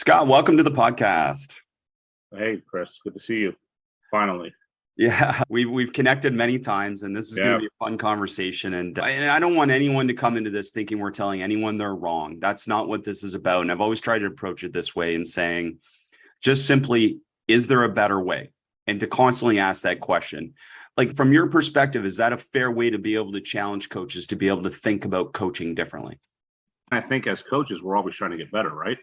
Scott, welcome to the podcast. Hey, Chris, good to see you. Finally. Yeah, we've connected many times, and this is going to be a fun conversation. And I don't want anyone to come into this thinking we're telling anyone they're wrong. That's not what this is about. And I've always tried to approach it this way and saying, just simply, is there a better way? And to constantly ask that question. Like, from your perspective, is that a fair way to be able to challenge coaches to be able to think about coaching differently? I think as coaches, we're always trying to get better, right?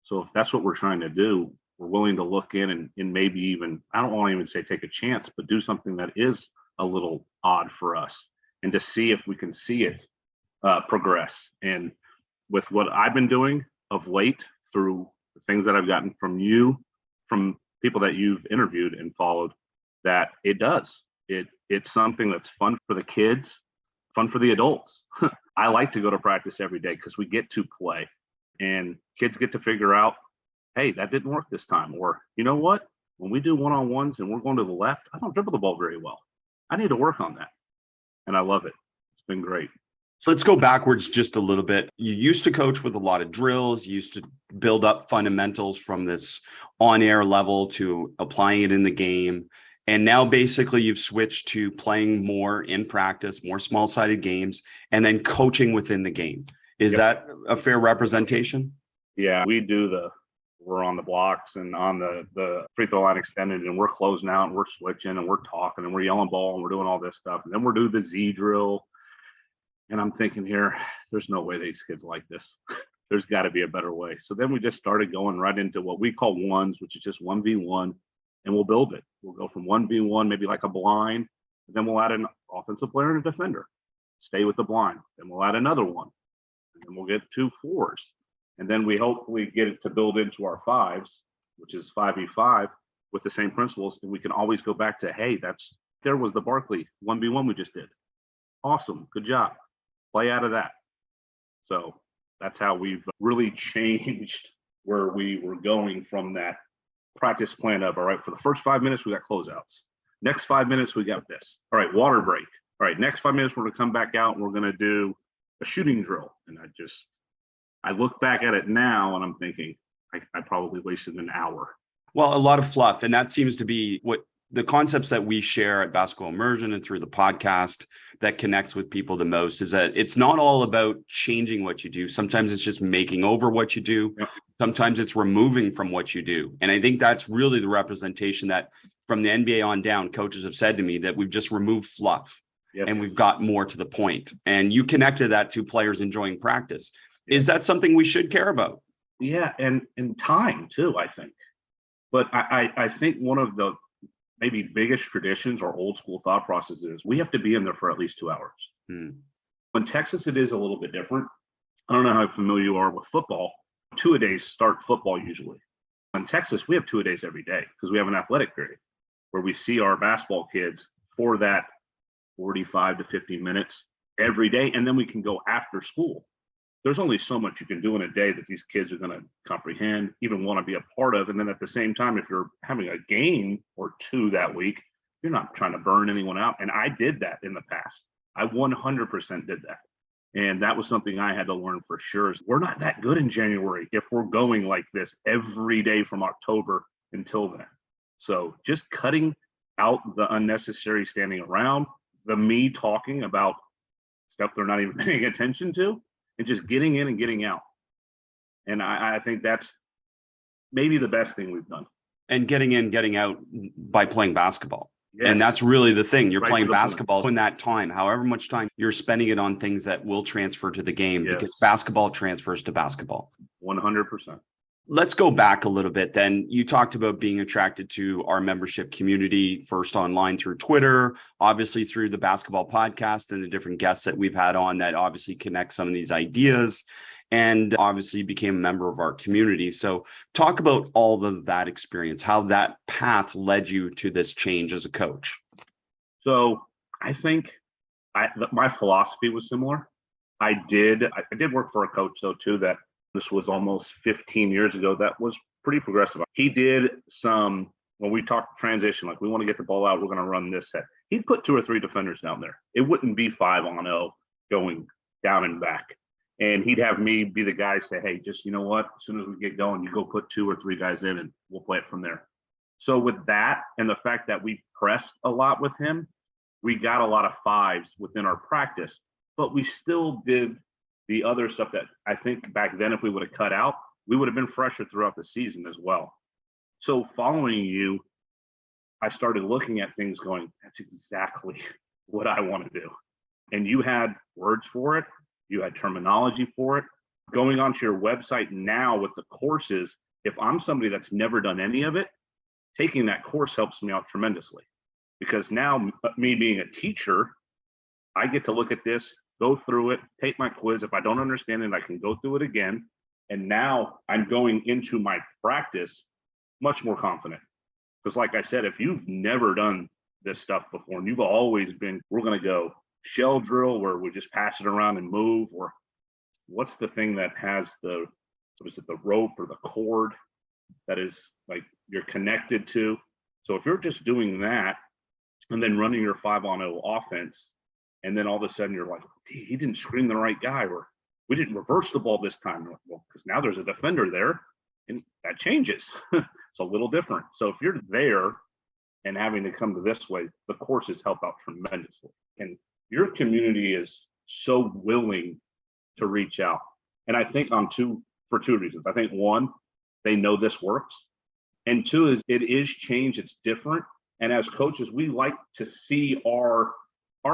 So if that's what we're trying to do, we're willing to look in and maybe even, I don't want to even say take a chance, but do something that is a little odd for us and to see if we can see it progress. And with what I've been doing of late through the things that I've gotten from you, from people that you've interviewed and followed, that it does. It's something that's fun for the kids, fun for the adults. I like to go to practice every day because we get to play and kids get to figure out, hey, that didn't work this time. Or, you know what? When we do one-on-ones and we're going to the left, I don't dribble the ball very well. I need to work on that. And I love it. It's been great. Let's go backwards just a little bit. You used to coach with a lot of drills. You used to build up fundamentals from this on-air level to applying it in the game. And now basically you've switched to playing more in practice, more small-sided games, and then coaching within the game. Is that a fair representation? Yeah, we're on the blocks and on the free throw line extended, and we're closing out and we're switching and we're talking and we're yelling ball and we're doing all this stuff. And then we're doing the Z drill. And I'm thinking here, there's no way these kids like this. There's got to be a better way. So then we just started going right into what we call ones, which is just 1v1, and we'll build it. We'll go from 1v1, maybe like a blind, and then we'll add an offensive player and a defender. Stay with the blind. Then we'll add another one. And then we'll get 2 fours. And then we hopefully get it to build into our fives, which is 5v5 with the same principles. And we can always go back to, hey, there was the Barkley 1v1 we just did. Awesome. Good job. Play out of that. So that's how we've really changed where we were going from that practice plan of, all right, for the first 5 minutes, we got closeouts. Next 5 minutes, we got this. All right, water break. All right, next 5 minutes, we're going to come back out and we're going to do a shooting drill. And I look back at it now and I'm thinking, I probably wasted an hour. Well, a lot of fluff. And that seems to be what the concepts that we share at Basketball Immersion and through the podcast that connects with people the most is that it's not all about changing what you do. Sometimes it's just making over what you do. Yep. Sometimes it's removing from what you do. And I think that's really the representation that from the NBA on down, coaches have said to me that we've just removed fluff. Yes. And we've got more to the point. And you connected that to players enjoying practice. Yes. Is that something we should care about? Yeah, and time too, I think. But I think one of the maybe biggest traditions or old school thought processes is we have to be in there for at least 2 hours. In Texas, it is a little bit different. I don't know how familiar you are with football. 2-a-days start football usually. In Texas, we have 2-a-days every day because we have an athletic period where we see our basketball kids for that 45 to 50 minutes every day. And then we can go after school. There's only so much you can do in a day that these kids are going to comprehend, even want to be a part of. And then at the same time, if you're having a game or 2 that week, you're not trying to burn anyone out. And I did that in the past. I 100% did that. And that was something I had to learn for sure. Is we're not that good in January if we're going like this every day from October until then. So just cutting out the unnecessary standing around, the me talking about stuff they're not even paying attention to, and just getting in and getting out. And I think that's maybe the best thing we've done. And getting in, getting out by playing basketball. Yes. And that's really the thing. You're playing basketball in that time, however much time you're spending it on things that will transfer to the game. Yes. Because basketball transfers to basketball. 100%. Let's go back a little bit then. You talked about being attracted to our membership community, first online through Twitter, obviously through the basketball podcast and the different guests that we've had on that obviously connect some of these ideas, and obviously became a member of our community. So talk about all of that experience, how that path led you to this change as a coach. So I think my philosophy was similar. I did work for a coach though too, that this was almost 15 years ago. That was pretty progressive. He did some, when we talked transition, like we want to get the ball out, we're going to run this set. He'd put 2 or 3 defenders down there. It wouldn't be 5-on-0 going down and back. And he'd have me be the guy say, hey, just, you know what, as soon as we get going, you go put 2 or 3 guys in and we'll play it from there. So with that and the fact that we pressed a lot with him, we got a lot of 5s within our practice, but we still did the other stuff that I think back then, if we would have cut out, we would have been fresher throughout the season as well. So following you, I started looking at things going, that's exactly what I want to do. And you had words for it. You had terminology for it. Going onto your website now with the courses, if I'm somebody that's never done any of it, taking that course helps me out tremendously. Because now, me being a teacher, I get to look at this, go through it, take my quiz. If I don't understand it, I can go through it again. And now I'm going into my practice much more confident. Because like I said, if you've never done this stuff before and you've always been, we're going to go shell drill where we just pass it around and move, or what's the thing that has the, what is it, the rope or the cord that is like you're connected to. So if you're just doing that and then running your 5-on-0 offense, and then all of a sudden you're like, he didn't screen the right guy, or we didn't reverse the ball this time. Well, because now there's a defender there and that changes. It's a little different. So if you're there and having to come to this way, the courses help out tremendously. And your community is so willing to reach out. And I think for 2 reasons. I think 1, they know this works. And 2 is it is change, it's different. And as coaches, we like to see our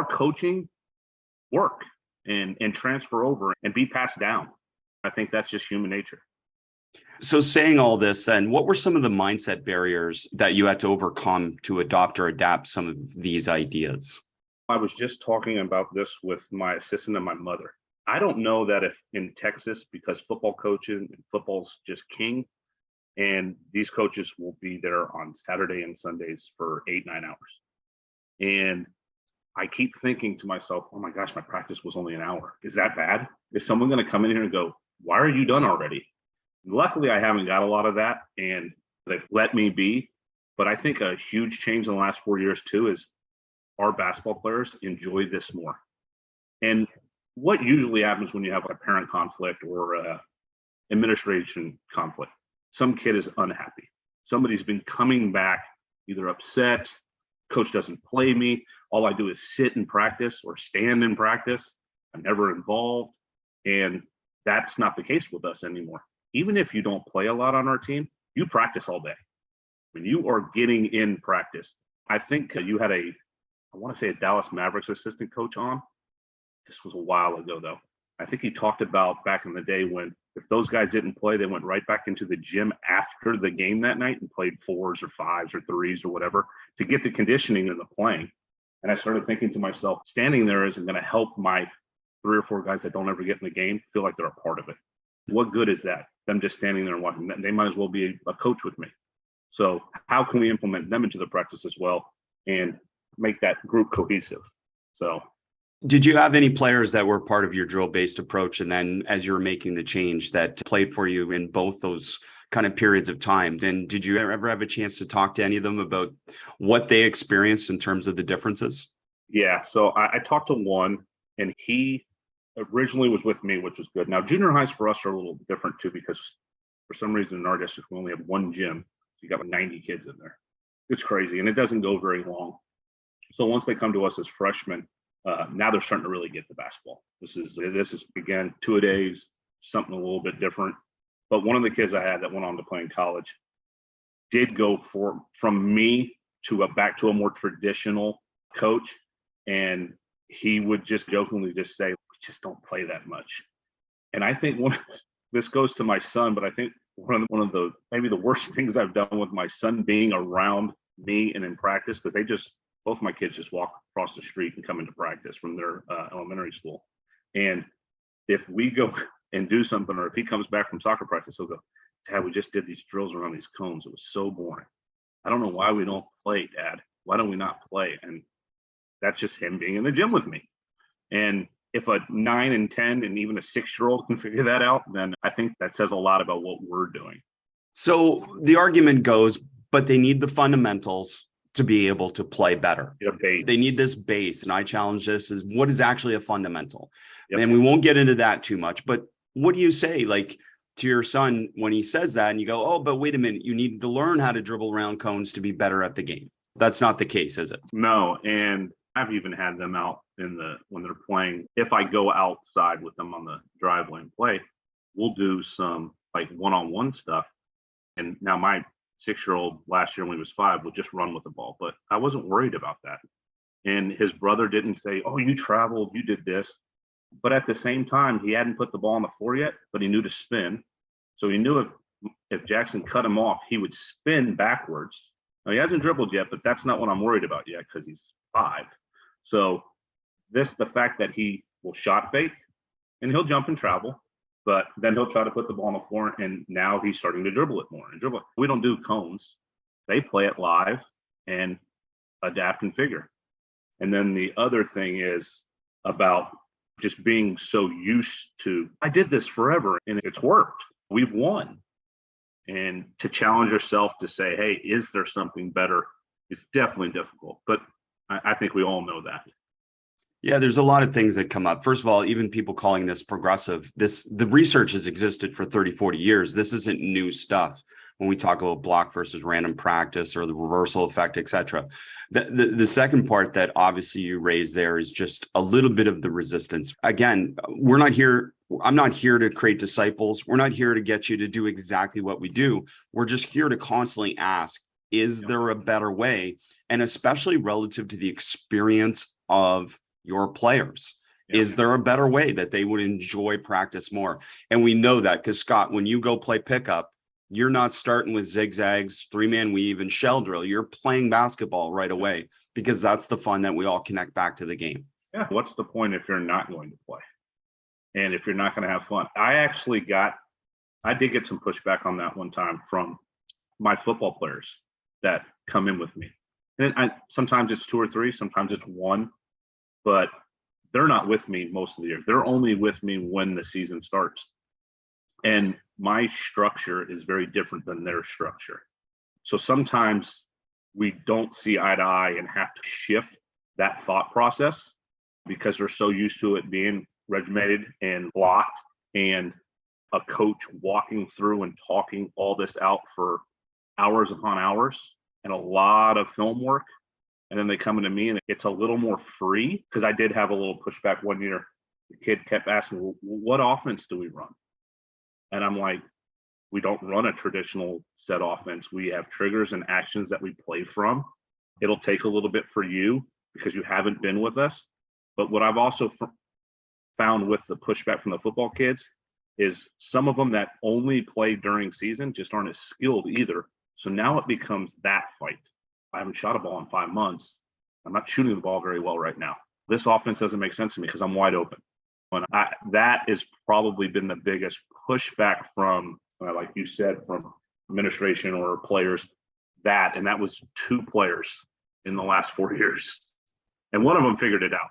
coaching work and transfer over and be passed down. I think that's just human nature. So saying all this, and what were some of the mindset barriers that you had to overcome to adopt or adapt some of these ideas? I was just talking about this with my assistant and my mother. I don't know that if in Texas, because football coaching and football's just king, and these coaches will be there on Saturday and Sundays for 8-9 hours. And I keep thinking to myself, oh my gosh, my practice was only an hour. Is that bad? Is someone going to come in here and go, why are you done already? Luckily, I haven't got a lot of that, and they've let me be. But I think a huge change in the last 4 years too is our basketball players enjoy this more. And what usually happens when you have a parent conflict or a administration conflict, some kid is unhappy. Somebody's been coming back either upset, coach doesn't play me, all I do is sit and practice or stand in practice. I'm never involved. And that's not the case with us anymore. Even if you don't play a lot on our team, you practice all day. When you are getting in practice, I think you had I want to say a Dallas Mavericks assistant coach on. This was a while ago though. I think he talked about back in the day when if those guys didn't play, they went right back into the gym after the game that night and played 4s or 5s or 3s or whatever to get the conditioning and the playing. And I started thinking to myself, standing there isn't going to help my 3 or 4 guys that don't ever get in the game feel like they're a part of it. What good is that? Them just standing there and watching. They might as well be a coach with me. So how can we implement them into the practice as well and make that group cohesive? So did you have any players that were part of your drill-based approach, and then as you were making the change, that played for you in both those kind of periods of time? Then did you ever have a chance to talk to any of them about what they experienced in terms of the differences? Yeah, so I talked to one, and he originally was with me, which was good. Now, junior highs for us are a little different too, because for some reason in our district, we only have one gym. So you got like 90 kids in there. It's crazy, and it doesn't go very long. So once they come to us as freshmen, now they're starting to really get the basketball. This is again 2-a-days, something a little bit different. But one of the kids I had that went on to play in college did go from me to back to a more traditional coach, and he would just jokingly just say, "We just don't play that much." And I think this goes to my son, but I think one of the maybe the worst things I've done with my son being around me and in practice, because both my kids just walk across the street and come into practice from their elementary school. And if we go and do something, or if he comes back from soccer practice, he'll go, "Dad, we just did these drills around these cones. It was so boring. I don't know why we don't play, Dad. Why don't we not play?" And that's just him being in the gym with me. And if a 9 and 10 and even a 6-year-old can figure that out, then I think that says a lot about what we're doing. So the argument goes, but they need the fundamentals to be able to play better. Yep. They need this base. And I challenge this is what is actually a fundamental. Yep. And we won't get into that too much, but what do you say like to your son when he says that and you go, oh, but wait a minute, you need to learn how to dribble around cones to be better at the game. That's not the case, is it? No. And I've even had them out when they're playing. If I go outside with them on the driveway and play, we'll do some like one-on-one stuff. And now my 6-year-old last year when he was 5 would just run with the ball, but I wasn't worried about that. And his brother didn't say, oh, you traveled, you did this. But at the same time, he hadn't put the ball on the floor yet, but he knew to spin. So he knew if Jackson cut him off, he would spin backwards. Now, he hasn't dribbled yet, but that's not what I'm worried about yet because he's 5. So the fact that he will shot fake and he'll jump and travel, but then he'll try to put the ball on the floor, and now he's starting to dribble it more and dribble it. We don't do cones. They play it live and adapt and figure. And then the other thing is about just being so used to, I did this forever and it's worked. We've won. And to challenge yourself to say, hey, is there something better? It's definitely difficult, but I think we all know that. Yeah, there's a lot of things that come up. First of all, even people calling this progressive, the research has existed for 30, 40 years. This isn't new stuff when we talk about block versus random practice or the reversal effect, et cetera. The second part that obviously you raise there is just a little bit of the resistance. Again, I'm not here to create disciples. We're not here to get you to do exactly what we do. We're just here to constantly ask, is there a better way? And especially relative to the experience of your players. Yeah. Is there a better way that they would enjoy practice more? And we know that because Scott, when you go play pickup, you're not starting with zigzags, 3-man weave, and shell drill. You're playing basketball right away because that's the fun that we all connect back to the game. Yeah. What's the point if you're not going to play? And if you're not going to have fun? I did get some pushback on that one time from my football players that come in with me. And sometimes it's 2 or 3, sometimes it's 1. But they're not with me most of the year. They're only with me when the season starts. And my structure is very different than their structure. So sometimes we don't see eye to eye and have to shift that thought process because they're so used to it being regimented and blocked and a coach walking through and talking all this out for hours upon hours and a lot of film work. And then they come into me and it's a little more free because I did have a little pushback one year. The kid kept asking, well, what offense do we run? And I'm like, we don't run a traditional set offense. We have triggers and actions that we play from. It'll take a little bit for you because you haven't been with us. But what I've also found with the pushback from the football kids is some of them that only play during season just aren't as skilled either. So now it becomes that fight. I haven't shot a ball in 5 months. I'm not shooting the ball very well right now. This offense doesn't make sense to me because I'm wide open. And that has probably been the biggest pushback from, like you said, from administration or players. And that was 2 players in the last 4 years. And one of them figured it out.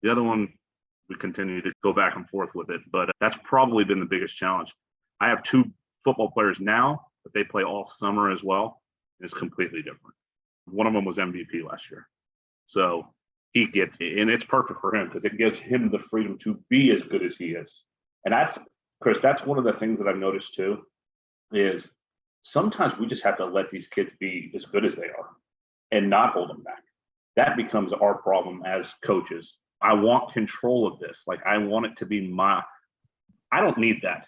The other one, we continue to go back and forth with it. But that's probably been the biggest challenge. I have 2 football players now, but they play all summer as well. It's completely different. One of them was MVP last year. So he gets it, and it's perfect for him because it gives him the freedom to be as good as he is. And Chris, that's one of the things that I've noticed too, is sometimes we just have to let these kids be as good as they are and not hold them back. That becomes our problem as coaches. I want control of this. Like I want it to be I don't need that.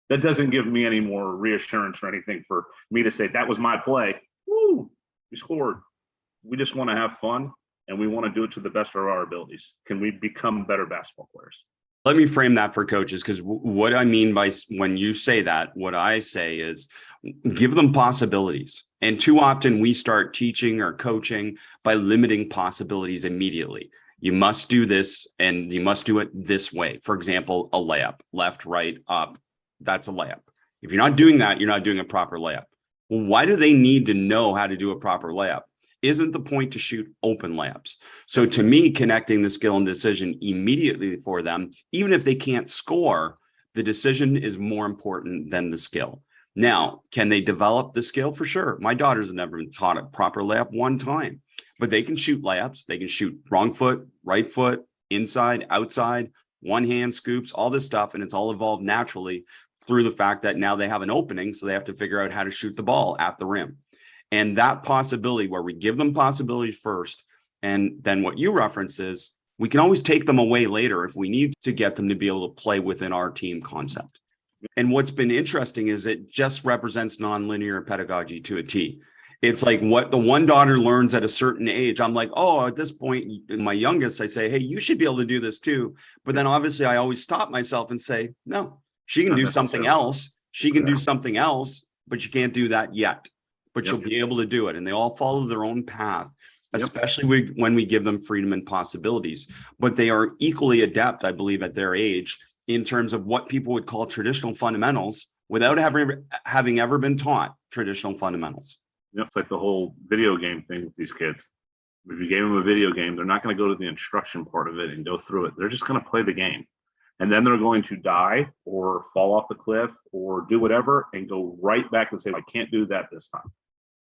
That doesn't give me any more reassurance or anything for me to say that was my play. Woo! We scored. We just want to have fun and we want to do it to the best of our abilities. Can we become better basketball players? Let me frame that for coaches, because what I mean by when you say that, what I say is give them possibilities. And too often we start teaching or coaching by limiting possibilities immediately. You must do this and you must do it this way. For example, a layup, left, right, up. That's a layup. If you're not doing that, you're not doing a proper layup. Well, why do they need to know how to do a proper layup? Isn't the point to shoot open layups? So to me, connecting the skill and decision immediately for them, even if they can't score, the decision is more important than the skill. Now, can they develop the skill? For sure. My daughters have never been taught a proper layup one time, but they can shoot layups. They can shoot wrong foot, right foot, inside, outside, one hand scoops, all this stuff. And it's all evolved naturally through the fact that now they have an opening. So they have to figure out how to shoot the ball at the rim. And that possibility where we give them possibilities first, and then what you reference is we can always take them away later if we need to get them to be able to play within our team concept. And what's been interesting is it just represents nonlinear pedagogy to a T. It's like what the one daughter learns at a certain age. I'm like, oh, at this point, my youngest, I say, hey, you should be able to do this too. But then obviously I always stop myself and say, no, she can do something else. She can do something else, but you can't do that yet. But you'll be able to do it. And they all follow their own path, especially when we give them freedom and possibilities. But they are equally adept, I believe, at their age in terms of what people would call traditional fundamentals without having ever been taught traditional fundamentals. It's like the whole video game thing with these kids. If you gave them a video game, they're not going to go to the instruction part of it and go through it. They're just going to play the game. And then they're going to die or fall off the cliff or do whatever and go right back and say, I can't do that this time.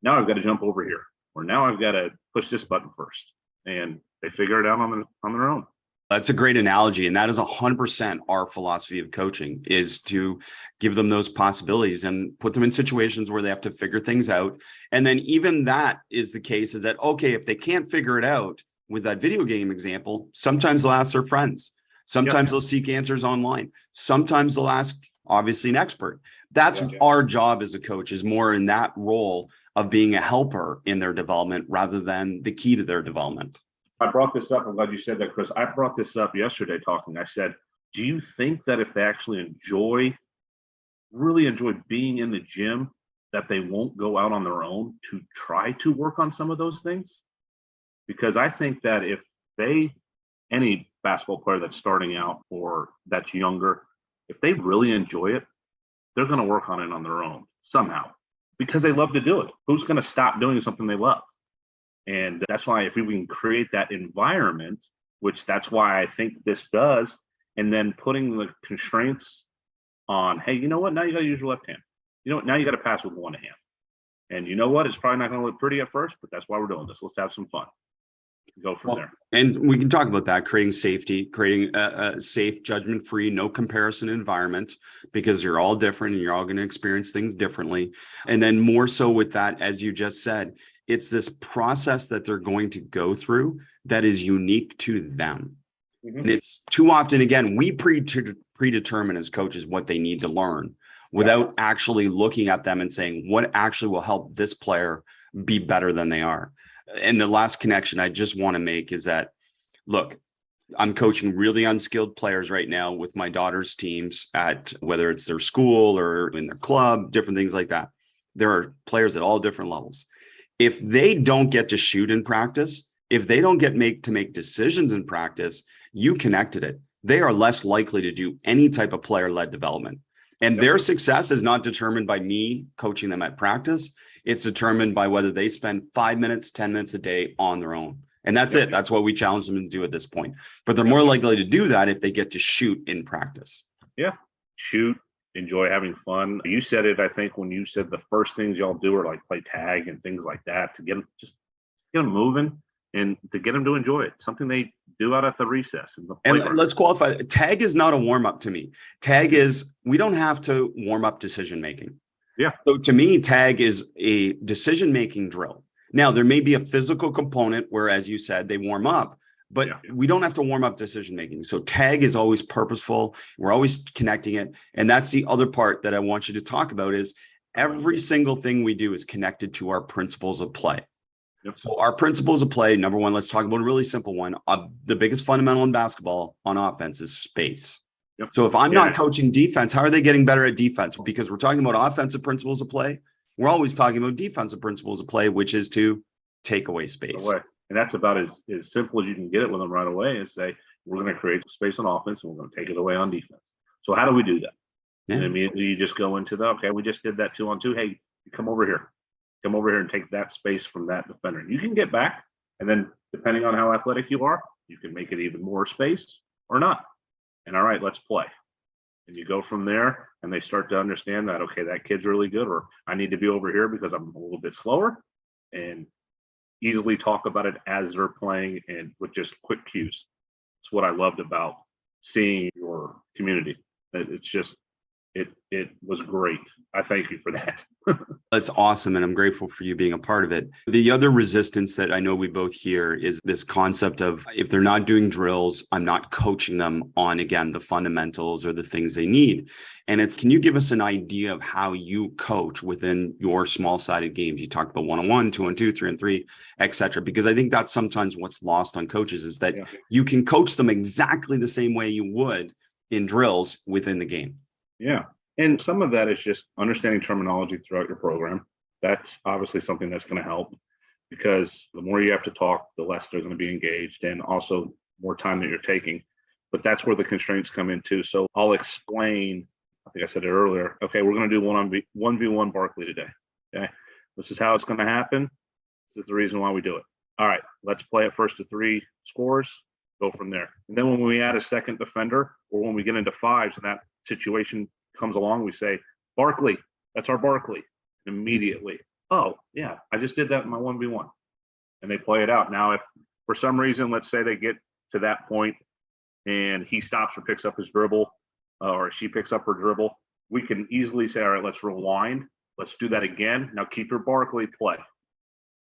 Now I've got to jump over here, or now I've got to push this button first. And they figure it out on their own. That's a great analogy. And that is 100% our philosophy of coaching, is to give them those possibilities and put them in situations where they have to figure things out. And then even that is the case is that, okay, if they can't figure it out with that video game example, sometimes they'll ask their friends. Sometimes they'll seek answers online. Sometimes they'll ask, obviously, an expert. That's our job as a coach, is more in that role of being a helper in their development rather than the key to their development. I brought this up. I'm glad you said that, Chris. I brought this up yesterday talking. I said, do you think that if they actually really enjoy being in the gym, that they won't go out on their own to try to work on some of those things? Because I think that if any basketball player that's starting out or that's younger, if they really enjoy it, they're going to work on it on their own somehow because they love to do it. Who's going to stop doing something they love? And that's why if we can create that environment, which that's why I think this does, and then putting the constraints on, hey, you know what? Now you got to use your left hand. You know what? Now you got to pass with one hand. And you know what? It's probably not going to look pretty at first, but that's why we're doing this. Let's have some fun. Go from there. And we can talk about that, creating safety, creating a safe, judgment-free, no comparison environment, because you're all different and you're all going to experience things differently. And then more so with that, as you just said, it's this process that they're going to go through that is unique to them. Mm-hmm. And it's too often, again, we predetermine as coaches what they need to learn without actually looking at them and saying what actually will help this player be better than they are. And the last connection I just want to make is that, look, I'm coaching really unskilled players right now with my daughter's teams at whether it's their school or in their club, different things like that. There are players at all different levels. If they don't get to shoot in practice, if they don't get to make decisions in practice, you connected it. They are less likely to do any type of player-led development. And their success is not determined by me coaching them at practice. It's determined by whether they spend 5 minutes, 10 minutes a day on their own. And that's it. That's what we challenge them to do at this point. But they're more likely to do that if they get to shoot in practice. Yeah. Shoot, enjoy having fun. You said it, I think, when you said the first things y'all do are like play tag and things like that to get them moving and to get them to enjoy it. Something they do out at the recess. And let's qualify. Tag is not a warm-up to me. Tag is, we don't have to warm up decision-making. Yeah. So to me, tag is a decision-making drill. Now, there may be a physical component where, as you said, they warm up, but we don't have to warm up decision-making. So tag is always purposeful. We're always connecting it. And that's the other part that I want you to talk about is every single thing we do is connected to our principles of play. Yep. So our principles of play, number one, let's talk about a really simple one. The biggest fundamental in basketball on offense is space. Yep. So if I'm not coaching defense, how are they getting better at defense? Because we're talking about offensive principles of play. We're always talking about defensive principles of play, which is to take away space. And that's about as simple as you can get it with them right away and say, we're going to create space on offense and we're going to take it away on defense. So how do we do that? Yeah. And immediately you just go into we just did that 2-on-2. Hey, come over here. Come over here and take that space from that defender. You can get back. And then depending on how athletic you are, you can make it even more space or not. And all right, let's play. And you go from there, and they start to understand that, okay, that kid's really good, or I need to be over here because I'm a little bit slower, and easily talk about it as they're playing and with just quick cues. It's what I loved about seeing your community. It's just, it was great. I thank you for that. That's awesome. And I'm grateful for you being a part of it. The other resistance that I know we both hear is this concept of, if they're not doing drills, I'm not coaching them on, again, the fundamentals or the things they need. And it's, can you give us an idea of how you coach within your small-sided games? You talked about 1-on-1, 2-on-2, 3-on-3, etc. Because I think that's sometimes what's lost on coaches, is that you can coach them exactly the same way you would in drills within the game. Yeah. And some of that is just understanding terminology throughout your program. That's obviously something that's going to help, because the more you have to talk, the less they're going to be engaged, and also more time that you're taking. But that's where the constraints come in too. So I'll explain, I think I said it earlier. Okay, we're going to do 1v1 Barkley today. Okay, this is how it's going to happen. This is the reason why we do it. All right, let's play it first to 3 scores, go from there. And then when we add a second defender, or when we get into 5s and that situation comes along, we say, Barkley, that's our Barkley. Immediately, oh yeah, I just did that in my 1v1. And they play it out. Now, if for some reason, let's say they get to that point and he stops or picks up his dribble, or she picks up her dribble, we can easily say, all right, let's rewind. Let's do that again. Now keep your Barkley, play.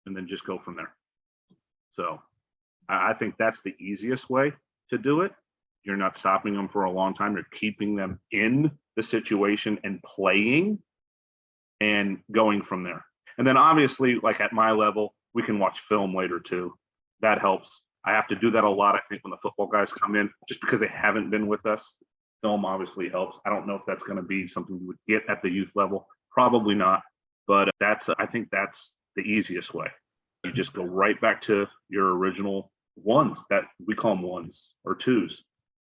And then just go from there. So I think that's the easiest way to do it. You're not stopping them for a long time. You're keeping them in the situation and playing and going from there. And then obviously, like at my level, we can watch film later too. That helps. I have to do that a lot, I think, when the football guys come in, just because they haven't been with us. Film obviously helps. I don't know if that's going to be something we would get at the youth level. Probably not. But I think that's the easiest way. You just go right back to your original ones, that we call them 1s or 2s.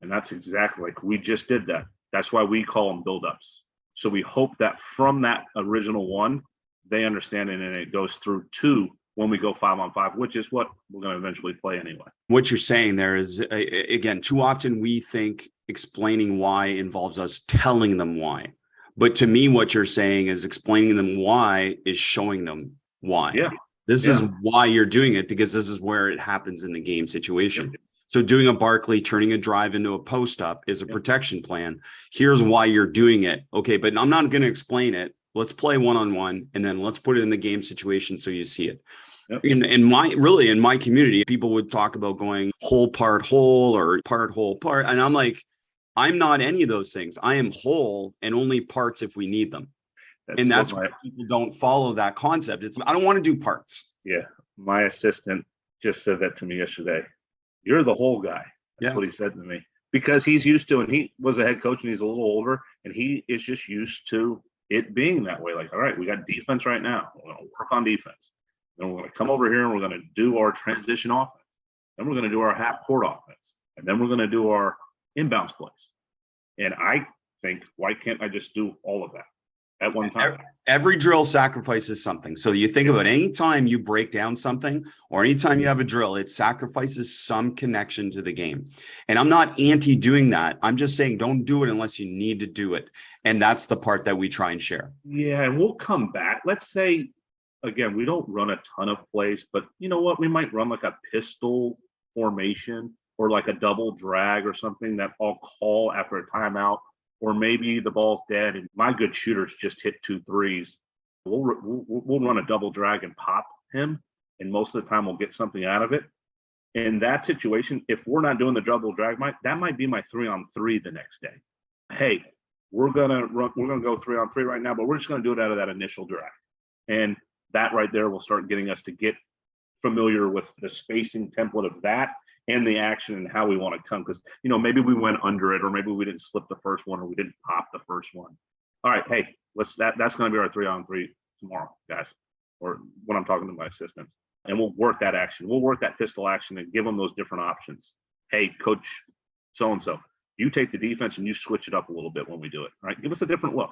And that's exactly, like, we just did that. That's why we call them build-ups. So we hope that from that original 1, they understand it, and it goes through 2 when we go 5-on-5, which is what we're going to eventually play anyway. What you're saying there is, again, too often we think explaining why involves us telling them why. But to me, what you're saying is explaining them why is showing them why. Yeah. This is why you're doing it, because this is where it happens in the game situation. So doing a Barkley, turning a drive into a post up is a protection plan. Here's why you're doing it. Okay, but I'm not going to explain it. Let's play 1-on-1, and then let's put it in the game situation so you see it. In my community, people would talk about going whole part whole, or part whole part. And I'm like, I'm not any of those things. I am whole and only parts if we need them. And that's why people don't follow that concept. It's, I don't want to do parts. Yeah. My assistant just said that to me yesterday. You're the whole guy. That's what he said to me, because he's used to, and he was a head coach and he's a little older, and he is just used to it being that way. Like, all right, we got defense right now. We're going to work on defense. Then we're going to come over here and we're going to do our transition offense. Then we're going to do our half court offense. And then we're going to do our inbounds plays. And I think, why can't I just do all of that at one time? Every drill sacrifices something. So you think about any time you break down something, or anytime you have a drill, it sacrifices some connection to the game. And I'm not anti doing that. I'm just saying, don't do it unless you need to do it. And that's the part that we try and share. Yeah, and we'll come back. Let's say, again, we don't run a ton of plays, but you know what? We might run like a pistol formation, or like a double drag or something that I'll call after a timeout. Or maybe the ball's dead and my good shooters just hit 2 threes. We'll run a double drag and pop him, and most of the time we'll get something out of it. In that situation, if we're not doing the double drag, that might be my 3-on-3 the next day. Hey, we're gonna go 3-on-3 right now, but we're just gonna do it out of that initial drag. And that right there will start getting us to get familiar with the spacing template of that, and the action and how we want to come. Because, maybe we went under it, or maybe we didn't slip the first one, or we didn't pop the first one. All right, hey, that's going to be our 3-on-3 tomorrow, guys, or when I'm talking to my assistants. And we'll work that action. We'll work that pistol action and give them those different options. Hey, coach so-and-so, you take the defense and you switch it up a little bit when we do it. All right, give us a different look.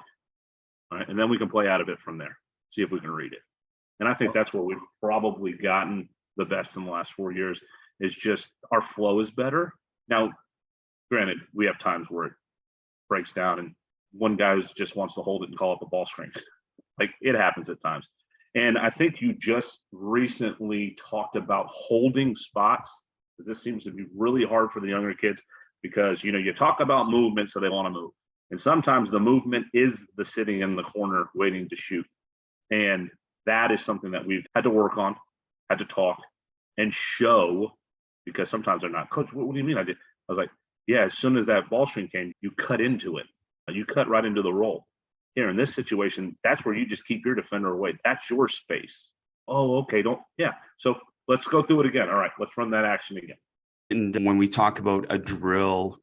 All right, and then we can play out of it from there, see if we can read it. And I think that's where we've probably gotten the best in the last 4 years, is just our flow is better. Now, granted, we have times where breaks down and one guy just wants to hold it and call up a ball screen. Like, it happens at times. And I think you just recently talked about holding spots. This seems to be really hard for the younger kids because, you talk about movement, so they want to move. And sometimes the movement is the sitting in the corner waiting to shoot. And that is something that we've had to work on, had to talk and show, because sometimes they're not, coach, what do you mean? I was like, yeah, as soon as that ball screen came, you cut into it. You cut right into the roll. Here in this situation, that's where you just keep your defender away. That's your space. Oh, okay. So let's go through it again. All right, let's run that action again. And when we talk about a drill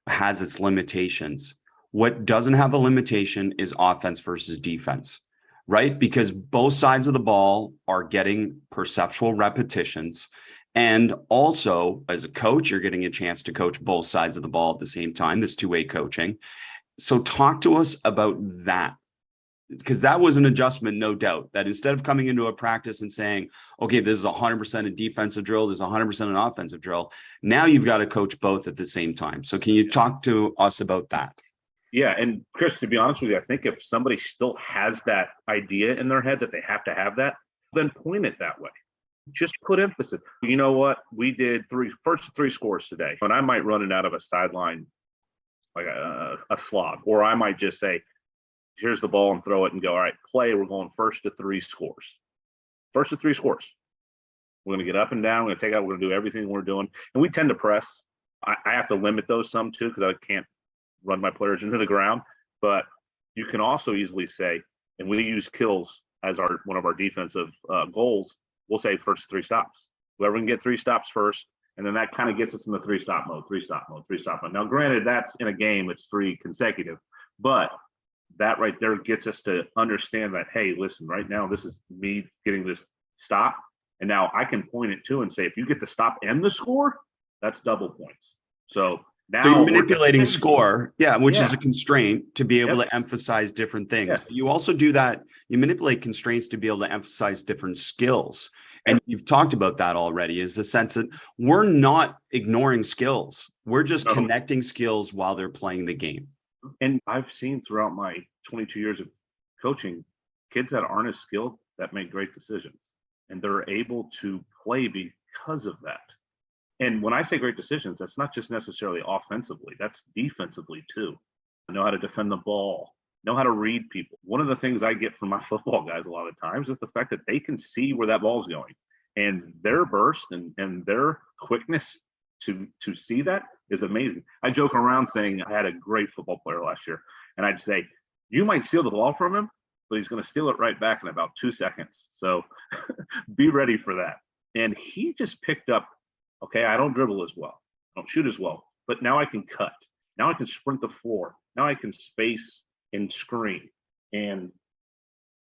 has its limitations, what doesn't have a limitation is offense versus defense, right? Because both sides of the ball are getting perceptual repetitions. And also, as a coach, you're getting a chance to coach both sides of the ball at the same time. This two-way coaching. So talk to us about that, because that was an adjustment, no doubt, that instead of coming into a practice and saying, okay, this is 100% a defensive drill, this is 100% an offensive drill. Now you've got to coach both at the same time. So can you talk to us about that? Yeah. And Chris, to be honest with you, I think if somebody still has that idea in their head that they have to have that, then point it that way. Just put emphasis. You know what? We did first three scores today, and I might run it out of a sideline like a slog, or I might just say, here's the ball and throw it and go, all right, play. We're going first to three scores. First to three scores. We're going to get up and down. We're going to take out. We're going to do everything we're doing. And we tend to press. I have to limit those some too, because I can't run my players into the ground. But you can also easily say, and we use kills as one of our defensive goals. We'll say first three stops. Whoever can get three stops first. And then that kind of gets us in the three-stop mode. Now, granted, that's in a game, it's three consecutive, but that right there gets us to understand that, hey, listen, right now, this is me getting this stop. And now I can point it to and say, if you get the stop and the score, that's double points. So now you're manipulating score, which is a constraint to be able to emphasize different things. Yes. But you also do that, you manipulate constraints to be able to emphasize different skills. And you've talked about that already, is the sense that we're not ignoring skills. We're just connecting skills while they're playing the game. And I've seen throughout my 22 years of coaching, kids that aren't as skilled that make great decisions. And they're able to play because of that. And when I say great decisions, that's not just necessarily offensively, that's defensively too. Know how to defend the ball, know how to read people. One of the things I get from my football guys a lot of times is the fact that they can see where that ball's going, and their burst and their quickness to see that is amazing. I joke around saying I had a great football player last year, and I'd say, you might steal the ball from him, but he's going to steal it right back in about 2 seconds. So be ready for that. And he just picked up, okay, I don't dribble as well, I don't shoot as well, but now I can cut. Now I can sprint the floor. Now I can space and screen. And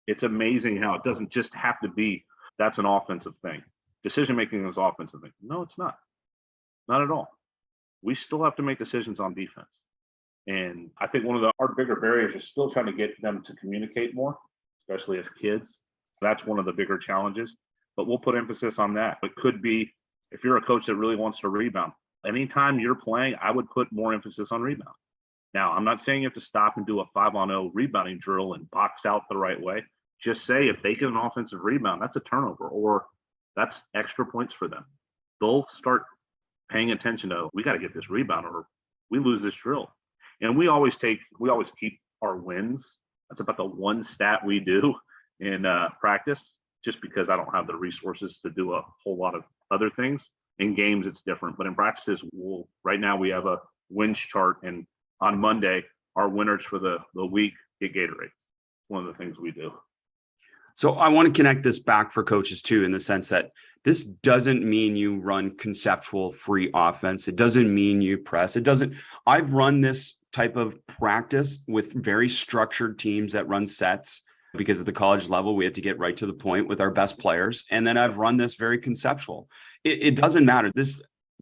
it's amazing how it doesn't just have to be, that's an offensive thing. Decision-making is offensive thing. No, it's not. Not at all. We still have to make decisions on defense. And I think one of our bigger barriers is still trying to get them to communicate more, especially as kids. That's one of the bigger challenges, but we'll put emphasis on that. It could be, if you're a coach that really wants to rebound, anytime you're playing, I would put more emphasis on rebound. Now, I'm not saying you have to stop and do a 5-on-0 rebounding drill and box out the right way. Just say if they get an offensive rebound, that's a turnover, or that's extra points for them. They'll start paying attention to, we got to get this rebound or we lose this drill. And we always keep our wins. That's about the one stat we do in practice, just because I don't have the resources to do a whole lot of other things. In games, it's different, but in practices, right now we have a wins chart, and on Monday, our winners for the week get Gatorades. One of the things we do. So I want to connect this back for coaches too, in the sense that this doesn't mean you run conceptual free offense. It doesn't mean you press. I've run this type of practice with very structured teams that run sets, because at the college level, we had to get right to the point with our best players. And then I've run this very conceptual. It doesn't matter. This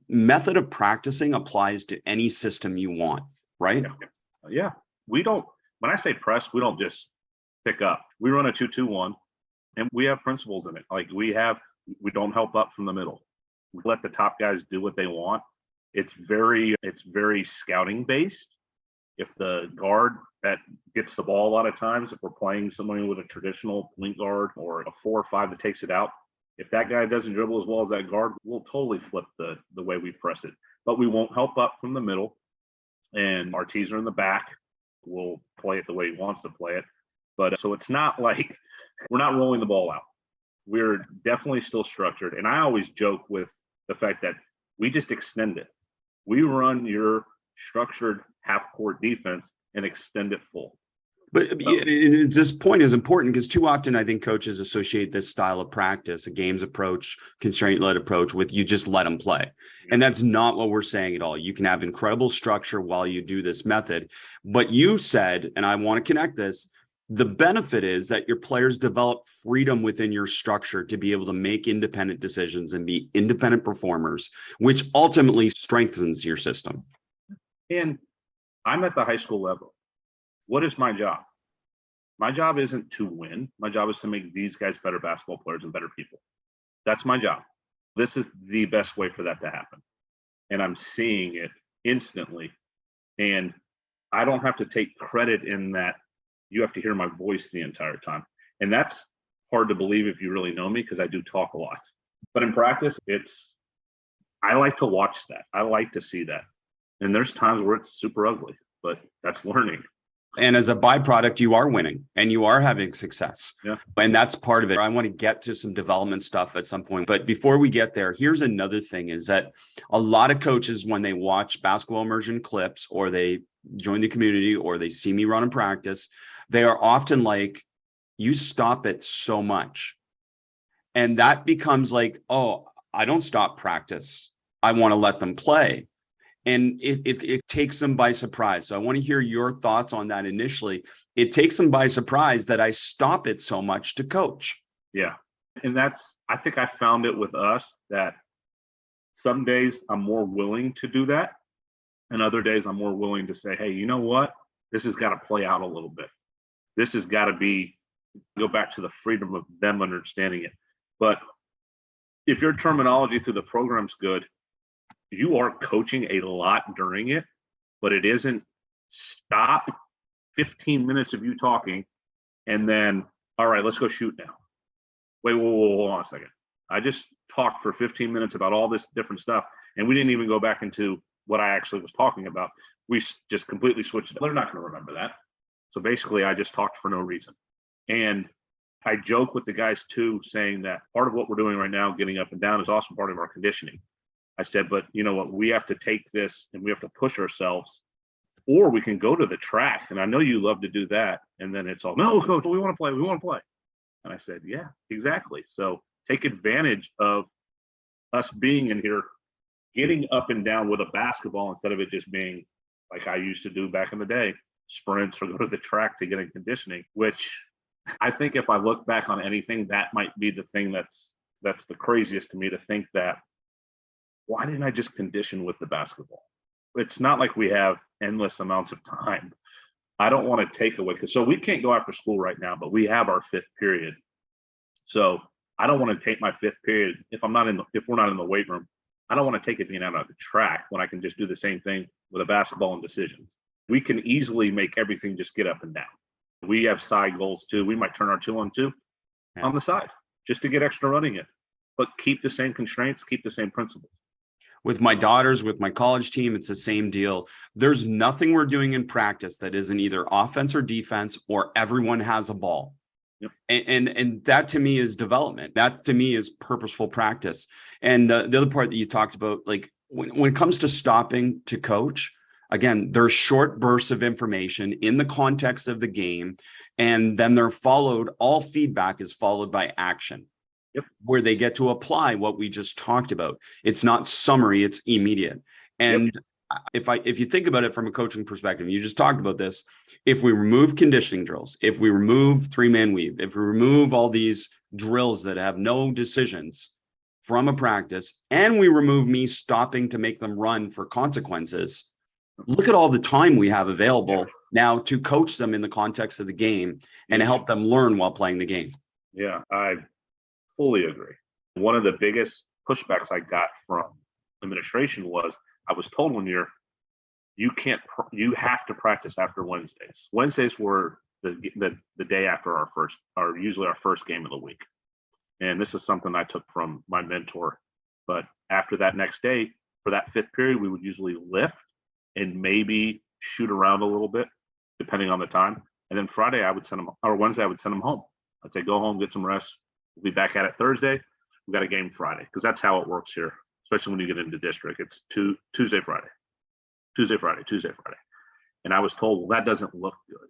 method of practicing applies to any system you want, right? Yeah. When I say press, we don't just pick up. We run a 2-2-1, and we have principles in it. Like we don't help up from the middle. We let the top guys do what they want. It's very scouting based. If the guard that gets the ball a lot of times, if we're playing somebody with a traditional point guard or a 4 or 5 that takes it out, if that guy doesn't dribble as well as that guard, we'll totally flip the way we press it. But we won't help up from the middle, and our teaser in the back will play it the way he wants to play it. But so it's not like we're not rolling the ball out. We're definitely still structured. And I always joke with the fact that we just extend it. We run your structured half-court defense and extend it full. But this point is important because too often I think coaches associate this style of practice, a games approach, constraint-led approach, with you just let them play. And that's not what we're saying at all. You can have incredible structure while you do this method. But you said, and I want to connect this, the benefit is that your players develop freedom within your structure to be able to make independent decisions and be independent performers, which ultimately strengthens your system. And I'm at the high school level. What is my job? My job isn't to win. My job is to make these guys better basketball players and better people. That's my job. This is the best way for that to happen. And I'm seeing it instantly. And I don't have to take credit in that. You have to hear my voice the entire time. And that's hard to believe if you really know me, because I do talk a lot. But in practice, I like to watch that. I like to see that. And there's times where it's super ugly, but that's learning. And as a byproduct, you are winning and you are having success. Yeah. And that's part of it. I want to get to some development stuff at some point. But before we get there, here's another thing is that a lot of coaches, when they watch Basketball Immersion clips or they join the community or they see me run in practice, they are often like, you stop it so much. And that becomes like, oh, I don't stop practice. I want to let them play. And it takes them by surprise. So I want to hear your thoughts on that initially. It takes them by surprise that I stop it so much to coach. Yeah. And I think I found it with us that some days I'm more willing to do that. And other days I'm more willing to say, hey, you know what? This has got to play out a little bit. This has got to go back to the freedom of them understanding it. But if your terminology through the program's good, you are coaching a lot during it, but it isn't stop 15 minutes of you talking and then, all right, let's go shoot now. Wait, whoa, hold on a second. I just talked for 15 minutes about all this different stuff, and we didn't even go back into what I actually was talking about. We just completely switched it. They're not going to remember that. So basically, I just talked for no reason. And I joke with the guys too, saying that part of what we're doing right now, getting up and down, is also part of our conditioning. I said, but you know what, we have to take this and we have to push ourselves, or we can go to the track. And I know you love to do that. And then it's all, no, coach, we want to play. And I said, yeah, exactly. So take advantage of us being in here, getting up and down with a basketball instead of it just being like I used to do back in the day, sprints or go to the track to get in conditioning, which I think if I look back on anything, that might be the thing that's the craziest to me, to think that, why didn't I just condition with the basketball? It's not like we have endless amounts of time. I don't want to take away, so we can't go after school right now, but we have our 5th period. So I don't want to take my 5th period if we're not in the weight room. I don't want to take it being out of the track when I can just do the same thing with a basketball and decisions. We can easily make everything just get up and down. We have side goals too. We might turn our 2-on-2 on the side just to get extra running in, but keep the same constraints, keep the same principles. With my daughters, with my college team, it's the same deal. There's nothing we're doing in practice that isn't either offense or defense, or everyone has a ball. Yep. And that to me is development. That to me is purposeful practice. And the other part that you talked about, like when it comes to stopping to coach, again, there's short bursts of information in the context of the game, and then all feedback is followed by action. Yep. Where they get to apply what we just talked about. It's not summary, it's immediate. And if you think about it from a coaching perspective, you just talked about this. If we remove conditioning drills, if we remove 3-man weave, if we remove all these drills that have no decisions from a practice, and we remove me stopping to make them run for consequences, look at all the time we have available now to coach them in the context of the game and help them learn while playing the game. Yeah, I fully agree. One of the biggest pushbacks I got from administration was, I was told one year, you have to practice after Wednesdays. Wednesdays were the day after usually our first game of the week. And this is something I took from my mentor. But after that next day, for that fifth period, we would usually lift and maybe shoot around a little bit, depending on the time. And then Wednesday, I would send them home. I'd say, go home, get some rest. We'll be back at it Thursday. We got a game Friday, because that's how it works here, especially when you get into district. It's Tuesday, Friday. And I was told, well, that doesn't look good.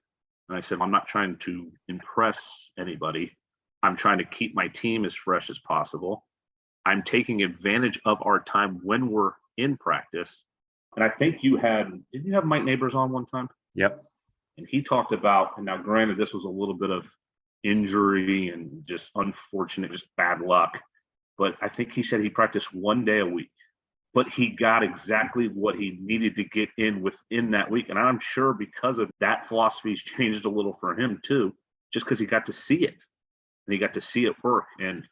And I said, I'm not trying to impress anybody. I'm trying to keep my team as fresh as possible. I'm taking advantage of our time when we're in practice. And I think did you have Mike Neighbors on one time? Yep. And he talked about, and now granted, this was a little bit of injury and just unfortunate, just bad luck. But I think he said he practiced one day a week, but he got exactly what he needed to get in within that week. And I'm sure because of that, philosophy's changed a little for him too, just because he got to see it and he got to see it work. And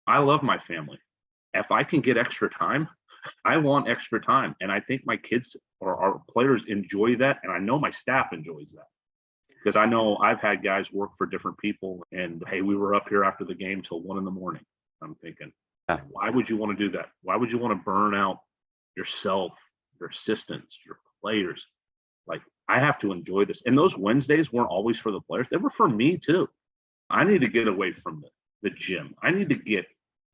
I love my family. If I can get extra time, I want extra time. And I think my kids or our players enjoy that. And I know my staff enjoys that, because I know I've had guys work for different people and, hey, we were up here after the game till 1 a.m. I'm thinking, why would you want to do that? Why would you want to burn out yourself, your assistants, your players? Like, I have to enjoy this. And those Wednesdays weren't always for the players. They were for me too. I need to get away from the gym. I need to get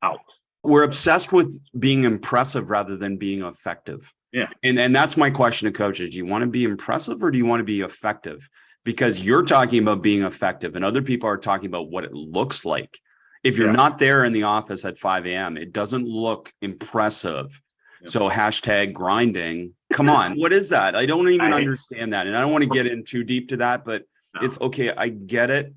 out. We're obsessed with being impressive rather than being effective. Yeah. And that's my question to coaches. Do you want to be impressive or do you want to be effective? Because you're talking about being effective and other people are talking about what it looks like. If you're not there in the office at 5 a.m., it doesn't look impressive. Yeah. So hashtag grinding. Come on. What is that? I don't even understand that. And I don't want to get in too deep to that, but it's okay. I get it.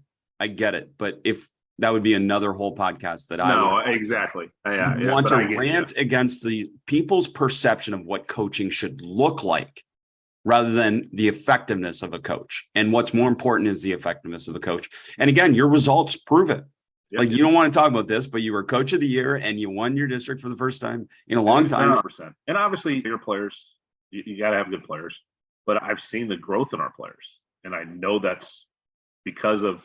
But if that would be another whole podcast that exactly. Want to rant against the people's perception of what coaching should look like rather than the effectiveness of a coach. And what's more important is the effectiveness of a coach. And again, your results prove it. Yep. Like, you don't want to talk about this, but you were coach of the year and you won your district for the first time in a long time. 100%. And obviously your players, you got to have good players, but I've seen the growth in our players. And I know that's because of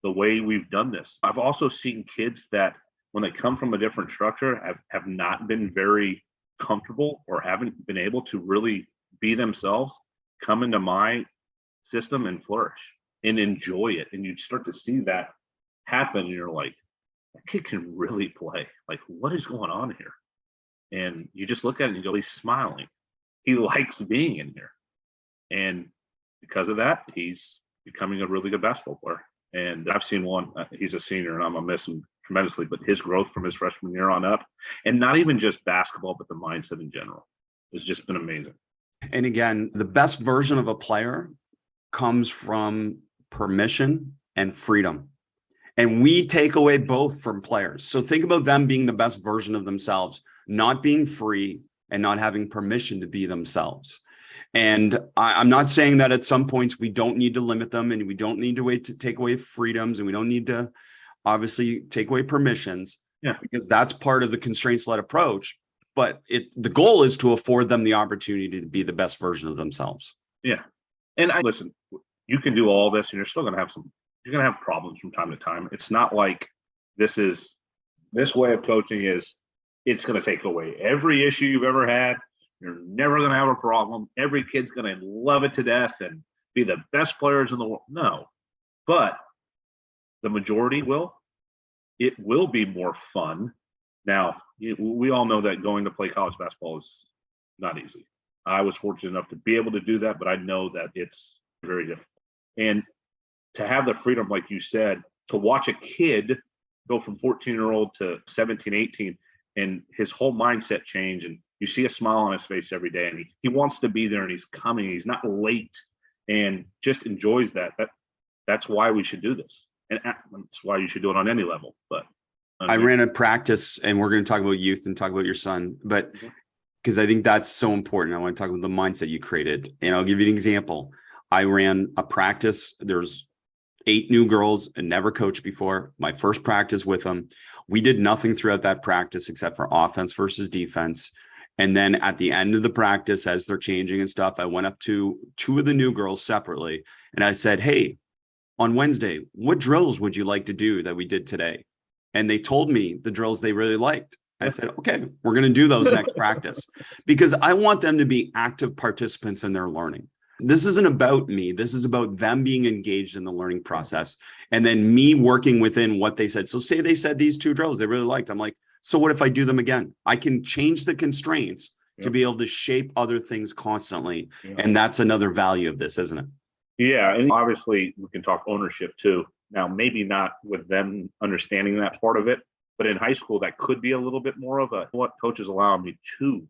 the way we've done this. I've also seen kids that when they come from a different structure have not been very comfortable or haven't been able to really be themselves, come into my system and flourish and enjoy it. And you start to see that happen. And you're like, that kid can really play. Like, what is going on here? And you just look at it and you go, he's smiling. He likes being in here. And because of that, he's becoming a really good basketball player. And I've seen one, he's a senior and I'm going to miss him tremendously, but his growth from his freshman year on up, and not even just basketball, but the mindset in general, has just been amazing. And again, the best version of a player comes from permission and freedom. And we take away both from players. So think about them being the best version of themselves, not being free and not having permission to be themselves. And I'm not saying that at some points we don't need to limit them and we don't need to take away freedoms and we don't need to obviously take away permissions, because that's part of the constraints-led approach. But the goal is to afford them the opportunity to be the best version of themselves. Yeah. And listen, you can do all this and you're still going to have you're going to have problems from time to time. It's not like this way of coaching it's going to take away every issue you've ever had. You're never going to have a problem. Every kid's going to love it to death and be the best players in the world. No, but the majority will. It will be more fun. Now, we all know that going to play college basketball is not easy. I was fortunate enough to be able to do that, but I know that it's very difficult. And to have the freedom, like you said, to watch a kid go from 14-year-old to 17, 18, and his whole mindset change, and you see a smile on his face every day, and he wants to be there, and he's coming, he's not late, and just enjoys that. That's why we should do this. And that's why you should do it on any level. But I ran a practice, and we're going to talk about youth and talk about your son, but because I think that's so important. I want to talk about the mindset you created. And I'll give you an example. I ran a practice. There's 8 new girls and never coached before. My first practice with them. We did nothing throughout that practice except for offense versus defense. And then at the end of the practice, as they're changing and stuff, I went up to two of the new girls separately and I said, hey, on Wednesday, what drills would you like to do that we did today? And they told me the drills they really liked. I said, okay, we're going to do those next practice, because I want them to be active participants in their learning. This isn't about me. This is about them being engaged in the learning process and then me working within what they said. So say they said these two drills they really liked. I'm like, so what if I do them again? I can change the constraints to be able to shape other things constantly. And that's another value of this, isn't it? Yeah. And obviously we can talk ownership too. Now, maybe not with them understanding that part of it, but in high school, that could be a little bit more of a, what coaches allow me to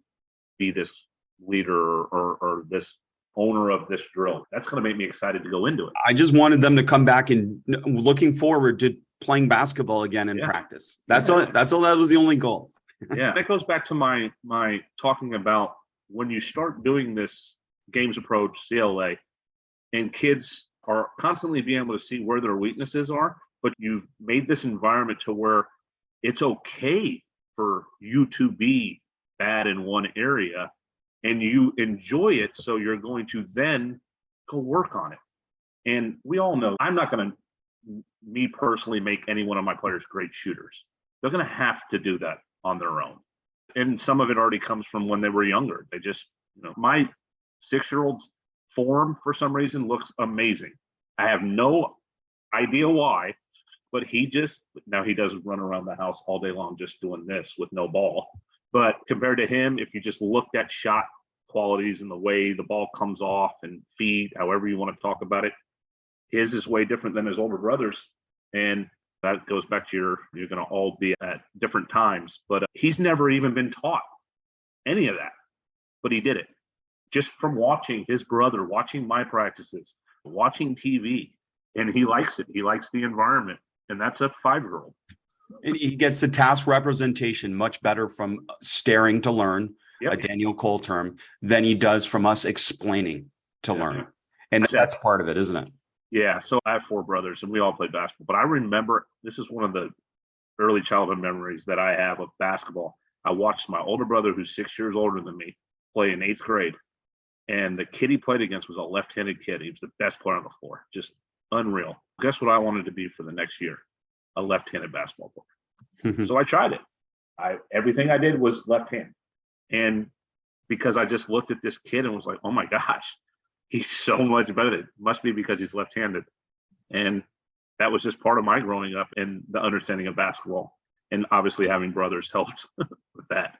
be this leader or this owner of this drill. That's going to make me excited to go into it. I just wanted them to come back and looking forward to playing basketball again in practice. That's all. That's all. That was the only goal. Yeah. That goes back to my talking about when you start doing this games approach, CLA, and kids are constantly being able to see where their weaknesses are, but you've made this environment to where it's okay for you to be bad in one area and you enjoy it. So you're going to then go work on it. And we all know I'm not going to, me personally, make any one of my players great shooters. They're going to have to do that on their own. And some of it already comes from when they were younger. They just, my 6-year-old's form for some reason looks amazing. I have no idea why, but now he does run around the house all day long just doing this with no ball. But compared to him, if you just looked at shot qualities and the way the ball comes off and feed, however you want to talk about it, his is way different than his older brother's. And that goes back to you're going to all be at different times, but he's never even been taught any of that, but he did it just from watching his brother, watching my practices, watching TV, and he likes it. He likes the environment, and that's a 5-year-old. And he gets the task representation much better from staring to learn, a Daniel Cole term, than he does from us explaining to learn. And that's part of it, isn't it? Yeah. So I have 4 brothers and we all played basketball, but I remember this is one of the early childhood memories that I have of basketball. I watched my older brother, who's 6 years older than me, play in 8th grade. And the kid he played against was a left-handed kid. He was the best player on the floor. Just unreal. Guess what I wanted to be for the next year? A left-handed basketball player. So I tried it. Everything I did was left-handed. And because I just looked at this kid and was like, oh my gosh, he's so much better. It must be because he's left-handed. And that was just part of my growing up and the understanding of basketball. And obviously having brothers helped with that.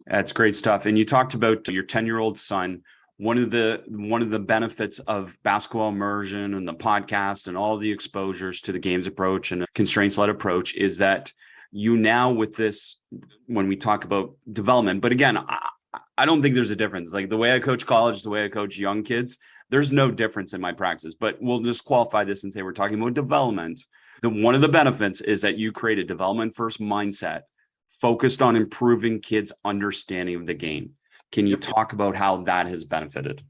That's great stuff. And you talked about your 10-year-old son. One of the benefits of Basketball Immersion and the podcast and all the exposures to the games approach and constraints-led approach is that you now, with this, when we talk about development, but again, I don't think there's a difference. Like the way I coach college, the way I coach young kids, there's no difference in my practice, but we'll just qualify this and say we're talking about development. One of the benefits is that you create a development first mindset focused on improving kids' understanding of the game. Can you talk about how that has benefited?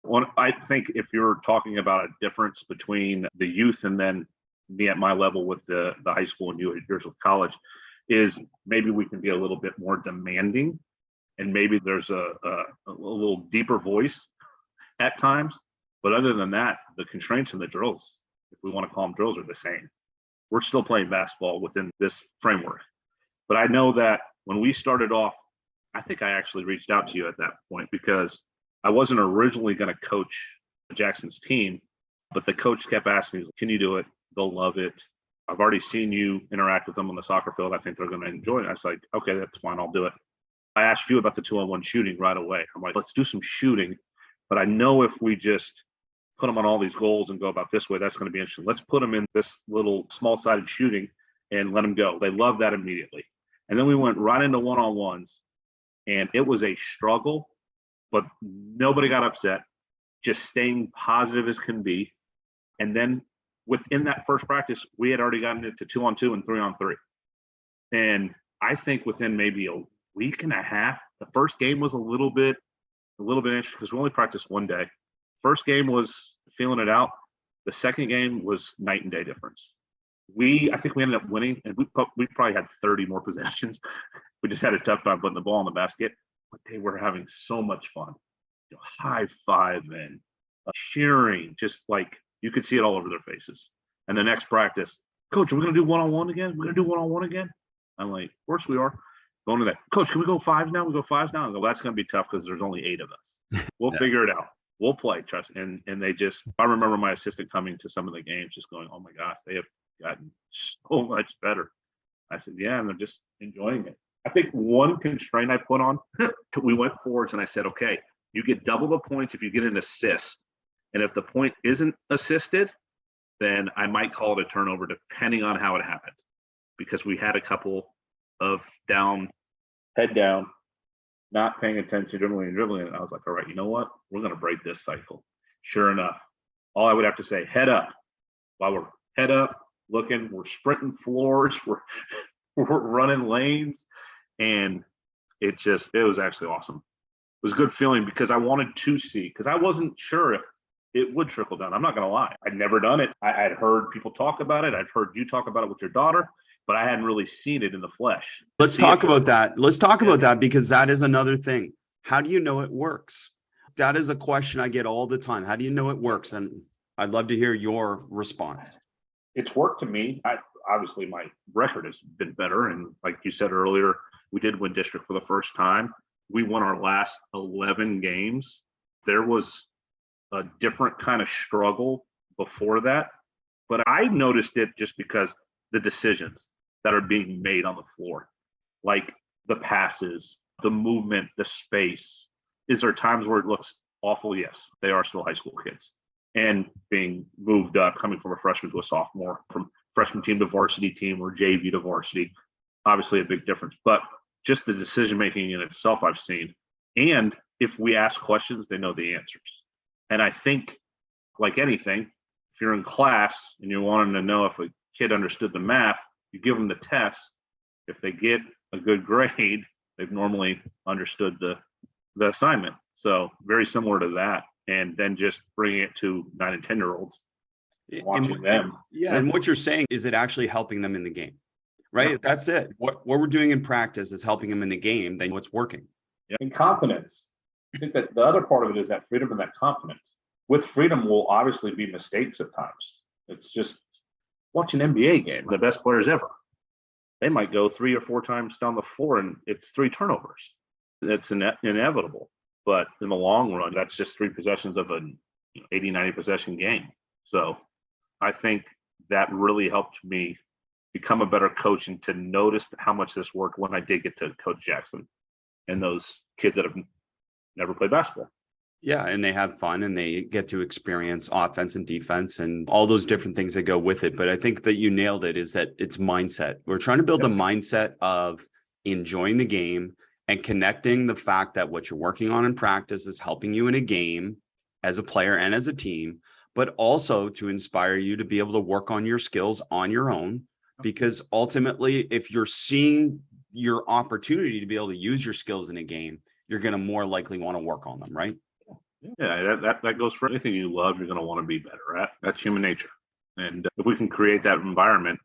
Well, I think if you're talking about a difference between the youth and then me at my level with the high school and yours with college, is maybe we can be a little bit more demanding, and maybe there's a little deeper voice at times. But other than that, the constraints and the drills, if we want to call them drills, are the same. We're still playing basketball within this framework. But I know that when we started off, I think I actually reached out to you at that point because I wasn't originally going to coach Jackson's team, but the coach kept asking me, can you do it? They'll love it. I've already seen you interact with them on the soccer field. I think they're going to enjoy it. I was like, okay, that's fine. I'll do it. I asked you about the 2-on-1 shooting right away. I'm like, let's do some shooting. But I know if we just put them on all these goals and go about this way, that's going to be interesting. Let's put them in this little small-sided shooting and let them go. They love that immediately. And then we went right into one-on-ones. And it was a struggle, but nobody got upset, just staying positive as can be. And then within that first practice, we had already gotten it to 2-on-2 and 3-on-3. And I think within maybe a week and a half, the first game was a little bit interesting because we only practiced one day. First game was feeling it out. The second game was night and day difference. I think we ended up winning, and we probably had 30 more possessions. We just had a tough time putting the ball in the basket. but they were having so much fun. High five and cheering, just like you could see it all over their faces. And the next practice, coach, are we going to do one-on-one again? We're going to do one-on-one again? I'm like, of course we are. Going to that, coach, can we go fives now? We go fives now? I go, that's going to be tough because there's only 8 of us. We'll figure it out. We'll play, trust. And they just, I remember my assistant coming to some of the games just going, oh my gosh, they have gotten so much better. I said, yeah, and they're just enjoying it. I think one constraint I put on, we went forwards and I said, okay, you get double the points if you get an assist. And if the point isn't assisted, then I might call it a turnover depending on how it happened. Because we had a couple of head down, not paying attention, dribbling. And I was like, all right, you know what? We're going to break this cycle. Sure enough, all I would have to say, head up. While we're head up, looking, we're sprinting floors, we're running lanes. And it was actually awesome. It was a good feeling because I wanted to see, because I wasn't sure if it would trickle down. I'm not going to lie. I'd never done it. I'd heard people talk about it. I'd heard you talk about it with your daughter, but I hadn't really seen it in the flesh. Let's talk about that. Let's talk about that, because that is another thing. How do you know it works? That is a question I get all the time. How do you know it works? And I'd love to hear your response. It's worked to me. Obviously, my record has been better. And like you said earlier, we did win district for the first time. We won our last 11 games. There was a different kind of struggle before that, but I noticed it just because the decisions that are being made on the floor, like the passes, the movement, the space. Is there times where it looks awful? Yes, they are still high school kids, and being moved up, coming from a freshman to a sophomore, from freshman team to varsity team or JV to varsity, obviously a big difference, but just the decision making in itself I've seen. And if we ask questions, they know the answers. And I think, like anything, if you're in class and you're wanting to know if a kid understood the math, you give them the test. If they get a good grade, they've normally understood the assignment. So very similar to that. And then just bringing it to 9 and 10-year-olds, watching them. Yeah, and what you're saying is it actually helping them in the game, right? Yeah. That's it. What we're doing in practice is helping them in the game. Then what's working. Yeah. And confidence. I think that the other part of it is that freedom and that confidence. With freedom will obviously be mistakes at times. It's just watch an NBA game. The best players ever. They might go 3 or 4 times down the floor and it's 3 turnovers. It's inevitable. But in the long run, that's just 3 possessions of an 80, 90 possession game. So I think that really helped me become a better coach and to notice how much this worked when I did get to Coach Jackson and those kids that have never played basketball. Yeah, and they have fun and they get to experience offense and defense and all those different things that go with it. But I think that you nailed it, is that it's mindset. We're trying to build a mindset of enjoying the game and connecting the fact that what you're working on in practice is helping you in a game as a player and as a team, but also to inspire you to be able to work on your skills on your own. Because ultimately, if you're seeing your opportunity to be able to use your skills in a game, you're going to more likely want to work on them, right? Yeah, that goes for anything you love, you're going to want to be better at. That's human nature. And if we can create that environment,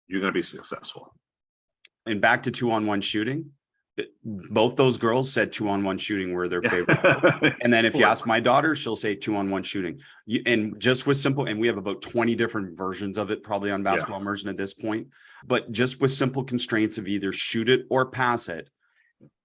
you're going to be successful. And back to 2-on-1 shooting, both those girls said 2-on-1 shooting were their favorite. And then if you ask my daughter, she'll say 2-on-1 shooting. And just with simple, and we have about 20 different versions of it probably on Basketball Immersion at this point, but just with simple constraints of either shoot it or pass it.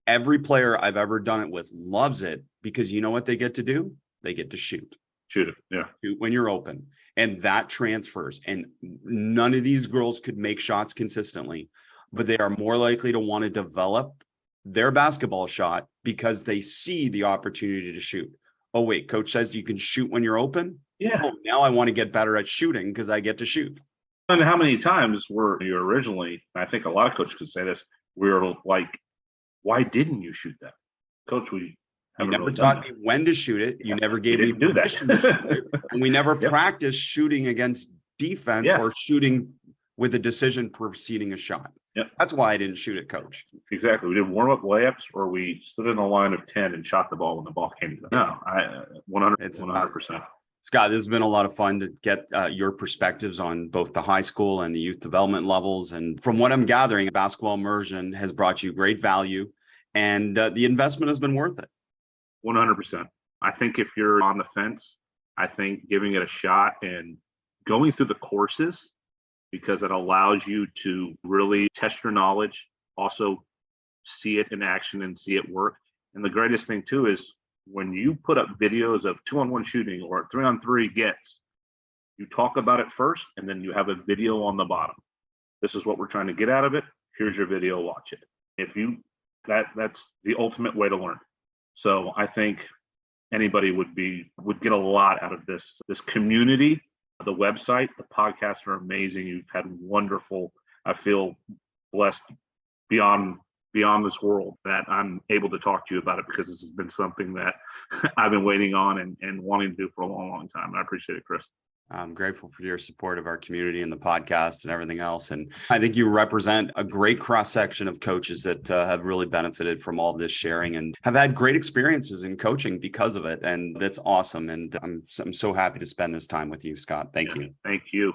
Every player I've ever done it with loves it, because you know what they get to do? They get to shoot. Shoot it, yeah. Shoot when you're open. And that transfers. And none of these girls could make shots consistently, but they are more likely to want to develop their basketball shot because they see the opportunity to shoot. Oh, wait, coach says you can shoot when you're open? Yeah. Oh, now I want to get better at shooting because I get to shoot. And how many times were you originally, I think a lot of coaches could say this, we were like, why didn't you shoot that? Coach, you never taught me when to shoot it. You never gave me permission to shoot it. And we never practiced shooting against defense or shooting with a decision preceding a shot. Yep. That's why I didn't shoot it, coach. Exactly. We did warm-up layups or we stood in a line of 10 and shot the ball when the ball came to them. No, 100%. Scott, this has been a lot of fun to get your perspectives on both the high school and the youth development levels. And from what I'm gathering, Basketball Immersion has brought you great value and the investment has been worth it. 100%. I think if you're on the fence, I think giving it a shot and going through the courses, because it allows you to really test your knowledge, also see it in action and see it work. And the greatest thing too is when you put up videos of 2-on-1 shooting or 3-on-3 gets, you talk about it first, and then you have a video on the bottom. This is what we're trying to get out of it. Here's your video, watch it. If you, that's the ultimate way to learn. So I think anybody would get a lot out of this community. The website, the podcasts are amazing. You've had wonderful, I feel blessed beyond this world that I'm able to talk to you about it, because this has been something that I've been waiting on and wanting to do for a long, long time. And I appreciate it, Chris. I'm grateful for your support of our community and the podcast and everything else. And I think you represent a great cross section of coaches that have really benefited from all of this sharing and have had great experiences in coaching because of it. And that's awesome. And I'm so happy to spend this time with you, Scott. Thank you. Thank you.